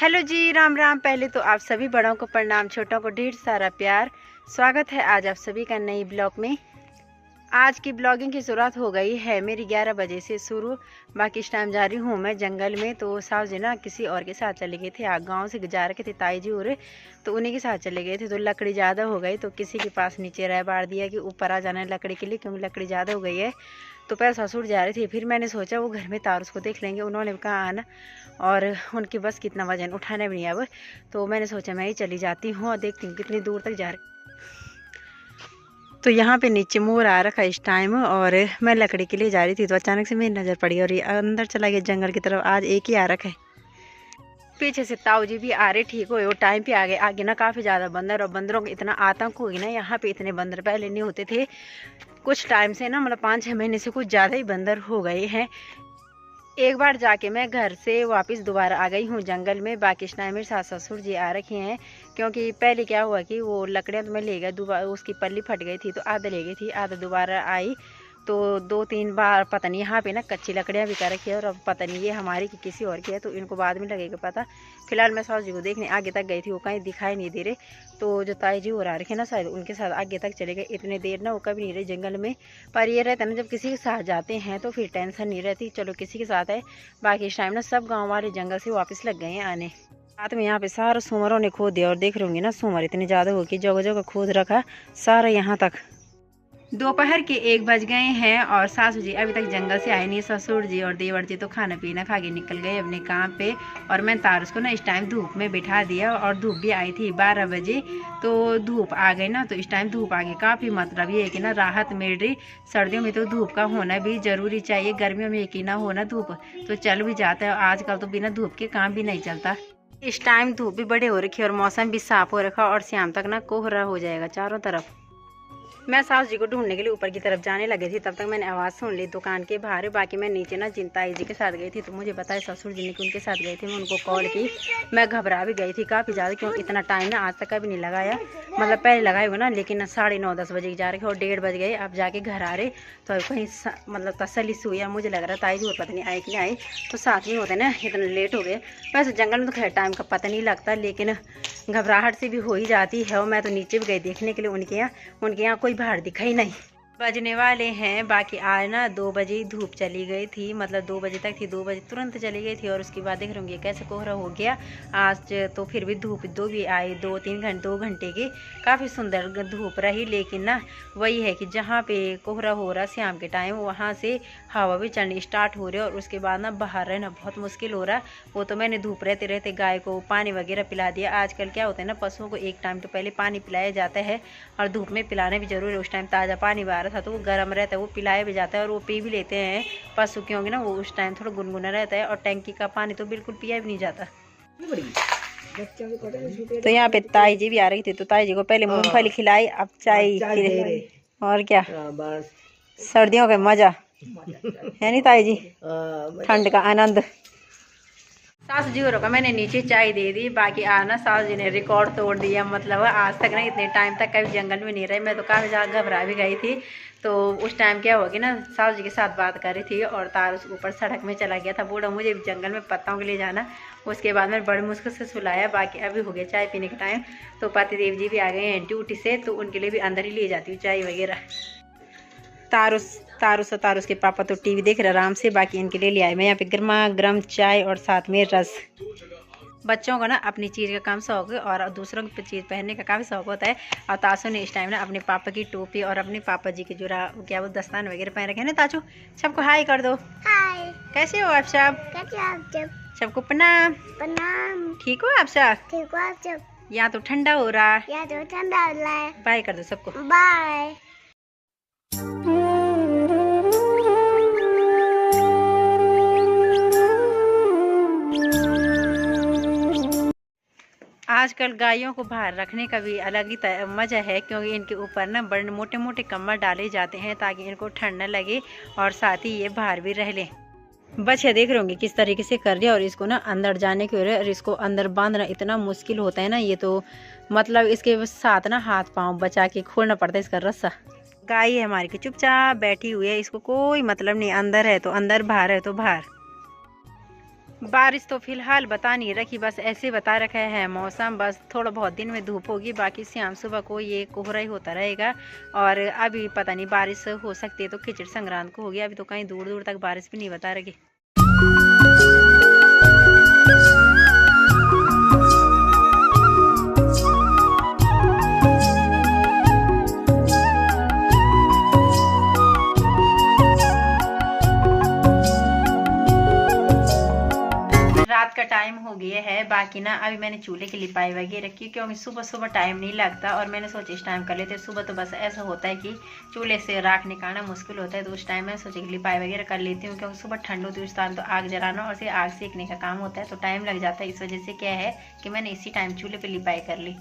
Hello जी, राम राम। पहले तो आप सभी बड़ों को प्रणाम, छोटों को ढेर सारा प्यार। स्वागत है आज आप सभी का नई ब्लॉग में। आज की ब्लॉगिंग की शुरुआत हो गई है मेरी 11 बजे से शुरू। बाकी इस टाइम जा रही हूँ मैं जंगल में। तो साहब जी ना किसी और के साथ चले गए थे, गांव से जा रखे थे ताई जी और, तो उन्हीं के साथ चले गए थे। तो लकड़ी ज़्यादा हो गई तो किसी के पास नीचे रह बाड़ दिया कि ऊपर आ जाना है लकड़ी के लिए, क्योंकि लकड़ी ज़्यादा हो गई है। तो पहले ससुर जा रहे थे, फिर मैंने सोचा वो घर में तार उसको देख लेंगे, उन्होंने कहा आना, और उनके बस कितना वजन उठाने भी नहीं अब। तो मैंने सोचा मैं ही चली जाती हूँ और देखती हूँ कितनी दूर तक जा रही। तो यहाँ पे नीचे मोर आ रखा इस टाइम, और मैं लकड़ी के लिए जा रही थी तो अचानक से मेरी नज़र पड़ी और ये अंदर चला गया जंगल की तरफ। आज एक ही आ रखा है। पीछे से ताऊ जी भी आ रहे, ठीक हो वो टाइम पे आ गए। आगे ना काफ़ी ज़्यादा बंदर, और बंदरों का इतना आतंक हो गया ना, यहाँ पे इतने बंदर पहले नहीं होते थे। कुछ टाइम से ना, मतलब 5-6 महीने से कुछ ज़्यादा ही बंदर हो गए हैं। एक बार जाके मैं घर से वापस दोबारा आ गई हूँ जंगल में। बाकी इस टाइम मेरे सास ससुर जी आ रखे हैं, क्योंकि पहले क्या हुआ कि वो लकड़ियाँ तो मैं ले गया, दोबारा उसकी पल्ली फट गई थी तो आधा ले गई थी, आधा दोबारा आई। तो 2-3 बार पता नहीं, यहाँ पे ना कच्ची लकड़ियाँ भी कर रखी है, और अब पता नहीं ये हमारी कि किसी और की है, तो इनको बाद में लगेगा पता। फिलहाल मैं सास जी को देखने आगे तक गई थी, वो कहीं दिखाई नहीं दे रहे। तो जो ताई जी हो रहा रखे ना, शायद उनके साथ आगे तक चले गए। इतने देर ना वो कभी नहीं रहे जंगल में। पर ये रहता ना, जब किसी के साथ जाते हैं तो फिर टेंशन नहीं रहती, चलो किसी के साथ है। बाकी इस टाइम ना सब गांव वाले जंगल से वापस लग गए हैं आने। रात में यहाँ पे सारा सूमरों ने खोद दिया, और देख रहे होंगे ना सूमर इतने ज़्यादा हो कि जगह जगह खोद रखा सारा यहाँ तक। दोपहर के 1 बज गए हैं और सासू जी अभी तक जंगल से आए नहीं। ससुर जी और देवर जी तो खाना पीना खा के निकल गए अपने काम पे, और मैं तारस को ना इस टाइम धूप में बिठा दिया, और धूप भी आई थी 12 बजे। तो धूप आ गई ना, तो इस टाइम धूप आ गई काफ़ी, मतलब ये है कि ना राहत मिल रही। सर्दियों में तो धूप का होना भी ज़रूरी चाहिए, गर्मियों में कि ना होना धूप तो चल भी जाता है। आजकल तो बिना धूप के काम भी नहीं चलता। इस टाइम धूप भी बड़े हो रखी है और मौसम भी साफ हो रखा, और शाम तक ना कोहरा हो जाएगा चारों तरफ। मैं सास जी को ढूंढने के लिए ऊपर की तरफ जाने लगी थी, तब तक मैंने आवाज़ सुन ली दुकान के बाहर। बाकी मैं नीचे ना ताई जी के साथ गई थी, तो मुझे पता है ससुर जी ने कि उनके साथ गए थे। मैं उनको कॉल की, मैं घबरा भी गई थी काफ़ी ज़्यादा, क्योंकि इतना टाइम ना आज तक कभी नहीं लगाया। मतलब पहले लगाए हुए ना, लेकिन 9:30-10 बजे जा रहे और 1:30 बज गए। अब जाके घर आ रहे तो कहीं मतलब तसल्ली से हुई। मुझे लग रहा ताई जी और पता नहीं आए कि नहीं आए, तो साथ में होते ना इतना लेट हो गए। वैसे जंगल में तो खैर टाइम का पता नहीं लगता, लेकिन घबराहट से भी हो ही जाती है। और मैं तो नीचे भी गई देखने के लिए, उनके यहाँ कोई बाहर दिखाई नहीं। बजने वाले हैं। बाकी आज ना 2 बजे धूप चली गई थी, मतलब 2 बजे तक थी, 2 बजे तुरंत चली गई थी, और उसके बाद देख रहे कैसे कोहरा हो गया आज। तो फिर भी धूप दो भी आई, 2 घंटे की काफ़ी सुंदर धूप रही। लेकिन ना वही है कि जहाँ पे कोहरा हो रहा शाम के टाइम, वहाँ से हवा भी चलनी स्टार्ट हो रही है, और उसके बाद ना बाहर रहना बहुत मुश्किल हो रहा। वो तो मैंने धूप रहते रहते गाय को पानी वगैरह पिला दिया। आजकल क्या होता है ना, पशुओं को एक टाइम तो पहले पानी पिलाया जाता है, और धूप में पिलाना भी जरूरी है। उस टाइम ताज़ा पानी आ रहा था तो वो गर्म रहता है, वो पिलाया भी जाता है, और वो पी भी लेते हैं पशु, क्योंकि ना वो उस टाइम थोड़ा गुनगुना रहता है, और टैंकी का पानी तो बिल्कुल पिया भी नहीं जाता। तो यहाँ पे ताई जी भी आ रही थी, तो ताई जी को पहले मूंगफली खिलाई, अब चाय, और क्या सर्दियों का मजा है नहीं ताई जी, ठंड का आनंद। सास जी को मैंने नीचे चाय दे दी। बाकी आज ना सास जी ने रिकॉर्ड तोड़ दिया, मतलब आज तक ना इतने टाइम तक कभी जंगल में नहीं रहे। मैं तो काफ़ी ज़्यादा घबरा भी गई थी। तो उस टाइम क्या होगी ना, सास जी के साथ बात कर रही थी, और तार उस ऊपर सड़क में चला गया था, बूढ़ा मुझे जंगल में पत्ताओं के लिए जाना। उसके बाद मैंने बड़ी मुश्किल से सुलाया। बाकी अभी हो गया चाय पीने का टाइम, तो पतिदेव जी भी आ गए हैं ड्यूटी से, तो उनके लिए भी अंदर ही ले जाती हूँ चाय वगैरह। तारुस के पापा तो टीवी देख रहे आराम से। बाकी इनके लिए ले आए मैं यहाँ पे गर्मा गर्म चाय और साथ में रस। बच्चों को ना अपनी चीज़ का काम शौक है, और दूसरों की चीज़ पहनने का काफ़ी शौक होता है। और ताशु ने इस टाइम ना अपने पापा की टोपी और अपने पापा जी की जो क्या वो दस्तान वगैरह पहन रखे हैं ना। ताशु सबको हाय कर दो। हाय, कैसे हो आप सब? सबको प्रणाम। प्रणाम। ठीक हो आप सब? ठीक हो आप सब? यहाँ तो ठंडा हो रहा है। बाय कर दो सबको। बाय। आजकल गायों को बाहर रखने का भी अलग ही मज़ा है, क्योंकि इनके ऊपर ना बड़े मोटे मोटे कम्बल डाले जाते हैं ताकि इनको ठंड न लगे, और साथ ही ये बाहर भी रह लें। बच्चे देख रहे होंगे किस तरीके से कर दिया, और इसको ना अंदर जाने के लिए, और इसको अंदर बांधना इतना मुश्किल होता है ना। ये तो मतलब इसके साथ ना हाथ पाँव बचा के खोलना पड़ता है इसका रस्सा। गाय है हमारी की चुपचाप बैठी हुई है, इसको कोई मतलब नहीं, अंदर है तो अंदर, बाहर है तो बाहर। बारिश तो फिलहाल बता नहीं रखी, बस ऐसे बता रखा है मौसम, बस थोड़ा बहुत दिन में धूप होगी, बाकी शाम सुबह को ये कोहरा ही होता रहेगा। और अभी पता नहीं बारिश हो सकती है तो खिचड़ी संक्रांत को होगी, अभी तो कहीं दूर दूर तक बारिश भी नहीं बता रही। रात का टाइम हो गया है, बाकी ना अभी मैंने चूल्हे की लिपाई वगैरह रखी क्योंकि सुबह सुबह टाइम नहीं लगता, और मैंने सोचा इस टाइम कर लेते। सुबह तो बस ऐसा होता है कि चूल्हे से राख निकालना मुश्किल होता है, तो उस टाइम मैं सोचा कि लिपाई वगैरह कर लेती हूँ, क्योंकि सुबह ठंड होती है उस टाइम तो आग जलाना और फिर आग सेकने का काम होता है तो टाइम लग जाता है। इस वजह से क्या है कि मैंने इसी टाइम चूल्हे पर लिपाई कर ली।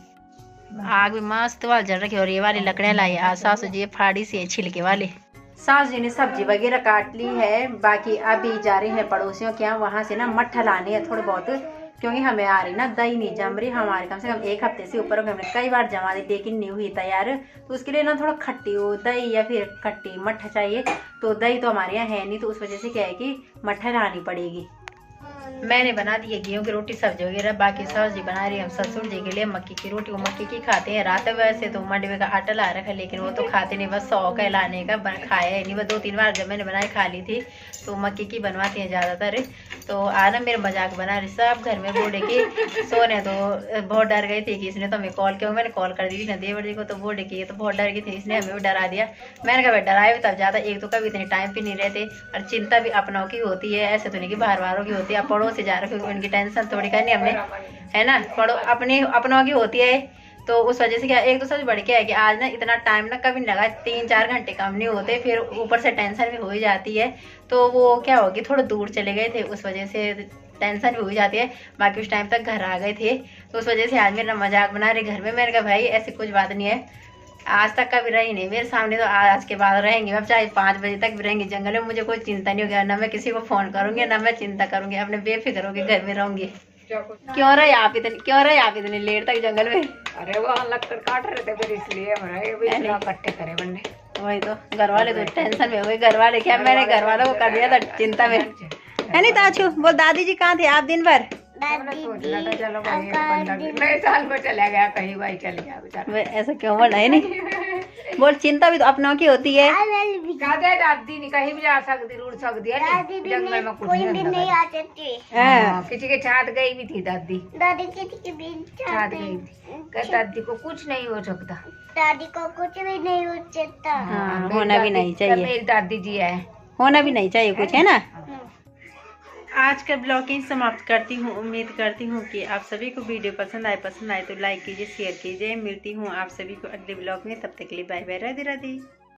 आग भी मस्त वाल जल रखी, और ये वाली लकड़ियाँ लाई आज सासू जी फाड़ी से छिलके वाले। सास जी ने सब्जी वगैरह काट ली है, बाकी अभी जा रहे हैं पड़ोसियों के यहाँ, वहाँ से ना मट्ठा लाने हैं थोड़े बहुत, क्योंकि हमें आ रही ना दही नहीं जम रही हमारे, कम से कम एक हफ्ते से ऊपर हमने कई बार जमा दी लेकिन नहीं हुई तैयार, तो उसके लिए ना थोड़ा खट्टी हो दही या फिर खट्टी मट्ठा चाहिए। तो दही तो हमारे यहाँ है नहीं, तो उस वजह से क्या है कि मट्ठा लानी पड़ेगी। मैंने बना दी है गेहूं की रोटी सब्जी वगैरह, बाकी सास जी बना रही है हम ससुर जी के लिए मक्की की रोटी। वो मक्की की खाते हैं रात, वैसे तो मंडवे का आटा ला रखा है लेकिन वो तो खाते नहीं, बस 100 का लाने का खाया है नहीं। वो 2-3 बार जब मैंने बनाई खा ली थी, तो मक्की की बनवाती हैं ज़्यादातर। तो आज ना मेरे मजाक बना रही सब घर में बोले कि सोने तो बहुत डर गई थी कि इसने तो हमें कॉल किया, मैंने कॉल कर दी ना देवर जी को, तो बोले कि ये तो बहुत डर गई थी, इसने हमें भी डरा दिया। मैंने कहा डराए भी तब ज़्यादा, एक तो कभी इतने टाइम पे नहीं रहते, और चिंता भी अपनों की होती है, ऐसे तो नहीं कि बाहर वालों की होती है। पड़ों से जा रहे हो उनकी टेंशन थोड़ी करनी हमने, है ना, पड़ो अपने अपनों की होती है। तो उस वजह से क्या एक तो सबसे बड़ी क्या है कि आज ना इतना टाइम ना कभी नहीं लगा, 3-4 घंटे कम नहीं होते, फिर ऊपर से टेंशन भी हो ही जाती है। तो वो क्या होगी थोड़ा दूर चले गए थे, उस वजह से टेंशन भी हो जाती है। बाकी उस टाइम तक घर आ गए थे, तो उस वजह से आज मेरा मजाक बना रहे घर में। मैंने कहा भाई ऐसी कुछ बात नहीं है, आज तक कभी रही नहीं मेरे सामने, तो आज के बाद रहेंगे, अब चाहे 5 बजे तक भी रहेंगे जंगल में, मुझे कोई चिंता नहीं होगी, ना मैं किसी को फोन करूंगी ना मैं चिंता करूंगी, अपने बेफिक्र होकर घर में रहूंगी। क्यों रहे आप इतनी लेट तक जंगल में? अरे वो लकड़ काट रहे थे फिर इसलिए इकट्ठे करे बनने। वही तो घर वाले तो टेंशन में हो गए, घर वाले क्या मैंने घर वालों को कर दिया था चिंता में, है नहीं ताछू? बोल दादी जी कहाँ थे आप दिन भर? चलो नए साल को चला गया कहीं, भाई चल गया बेचारा। ऐसा क्यों बोल रहा है? नहीं बोल, चिंता भी तो अपनों की होती है। दादी नहीं कहीं भी जा सकती, रुड़ सकती है, जंगल में कुछ नहीं आ सकती। किसी के साथ गई भी थी दादी, किसी के भी साथ गई थी, दादी को कुछ नहीं हो सकता, दादी को कुछ भी नहीं हो सकता। होना भी नहीं चाहिए, मेरी दादी जी है, होना भी नहीं चाहिए कुछ, है ना। आज का ब्लॉगिंग समाप्त करती हूँ, उम्मीद करती हूँ कि आप सभी को वीडियो पसंद आए तो लाइक कीजिए, शेयर कीजिए। मिलती हूँ आप सभी को अगले ब्लॉग में, तब तक के लिए बाय बाय, राधे राधे।